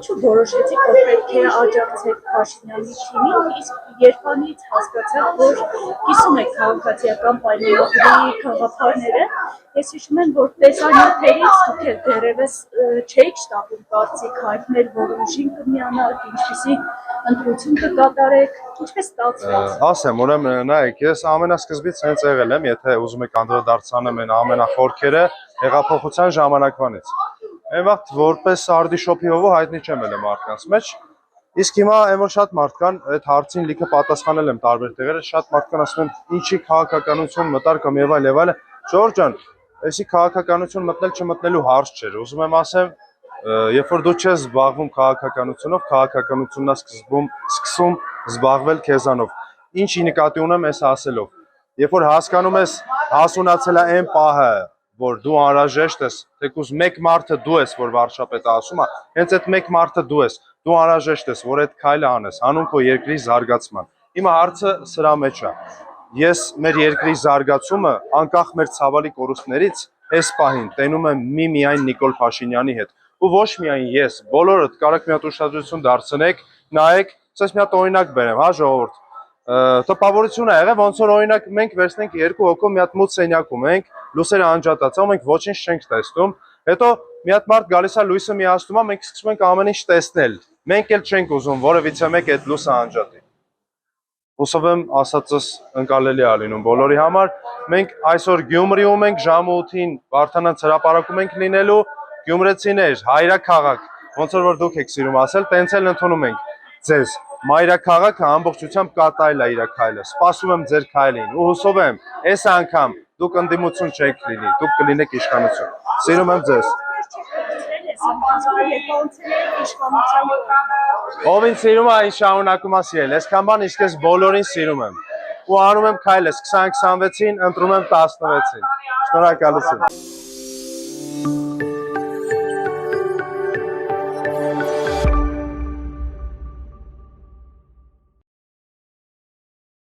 Ինչու որոշեցիք, որ պետք է աջակցեք Փաշինյանի թիմին, իսկ երբանից հասկացաք, որ կիսում եք քաղաքացիական պայմանագրի գաղափարները։ Ես հիշում եմ, որ տեսանյութերից դուք էլ դեռևս չէիք շտապում կարծիք հայտնել, որ ուժին կմիանաք, ինչպիսի ընտրություն կկատարեք, ինչպես ստացվեց։ Ասեմ, ուրեմն նայեք, ես ամենասկզբից հենց եղել եմ, եթե ուզում եք անդրադարձանեմ այն ամենախորքերը հեղափոխության ժամանակվանից։ Այն վաղ որպես արդիշոփի հովու հայտնի չեմ ելել մարդկանց մեջ, իսկ հիմա այն որ շատ մարդ կան, այդ հարցին լիքը պատասխանել եմ տարբեր տեղերից, շատ մարդ կան ասում են ինչի քաղաքականություն մտար կամ եւ այլ, Ժողովուրդ ջան, այսի քաղաքականություն մտնել չմտնելու հարց չէր, ուզում եմ ասեմ, երբ որ դու չես զբաղվում քաղաքականությունով, քաղաքականությունն է սկսում զբաղվել քեզանով։ Ինչի նկատի ունեմ այս ասելով, երբ որ հասկանում ես հասունացել է այն պահը, որ դու անհրաժեշտ ես, թեկուզ մեկ մարդը դու ես, որ վարչապետը ասում է, հենց այդ մեկ մարդը դու ես, դու անհրաժեշտ ես, որ այդ քայլը անես, անում քո երկրի զարգացման։ Հիմա հարցը սրա մեջ է։ Ես մեր երկրի զարգացումը, անկախ մեր ցավալի կորուստներից, այս պահին տենում եմ միայն Նիկոլ Փաշինյանի հետ։ Ու ոչ միայն ես, բոլորդ կարաք մի հատ ուշադրություն դարձնեք, նայեք, ասես մի հատ օրինակ բերեմ, հա ժողովուրդ։ Տպավորություն ա եղել, ոնց որ օրինակ մենք վերցնենք երկու հոգու մի հատ մութ սենյակում ենք, լույսերը անջատացած, մենք ոչինչ չենք տեսնում, հետո մի հատ մարդ գալիս է լույսը միացնում է, մենք սկսում ենք ամեն ինչ տեսնել։ Մենք էլ չենք ուզում որևիցե մեկ այդ լույսը անջատի։ Հուսով եմ ասածս ընկալելի է լինում բոլորի համար։ Մենք այսօր Գյումրիում ենք ժամը 8-ին Վարդանանց հրապարակում ենք լինելու, գյումրեցիներ, հայրաքաղաք, ոնց որ դուք եք սիրում ասել, տենց էլ ընդունում ենք ձեզ։ Մայրաքաղաքը ամբողջությամբ կատարել է իր քայլը։ Սպասում եմ ձեր քայլին ու հուսով եմ, այս անգամ դուք ընդդիմություն չեք լինի, դուք կլինեք իշխանություն։ Սիրում եմ ձեզ։ Ով ինձ սիրում է, այն շարունակում է սիրել։ Այսքան բան իսկ ես բոլորին սիրում եմ։ Ու անում եմ քայլս 2026-ին, ընտրում եմ 16-ին։ Շնորհակալություն։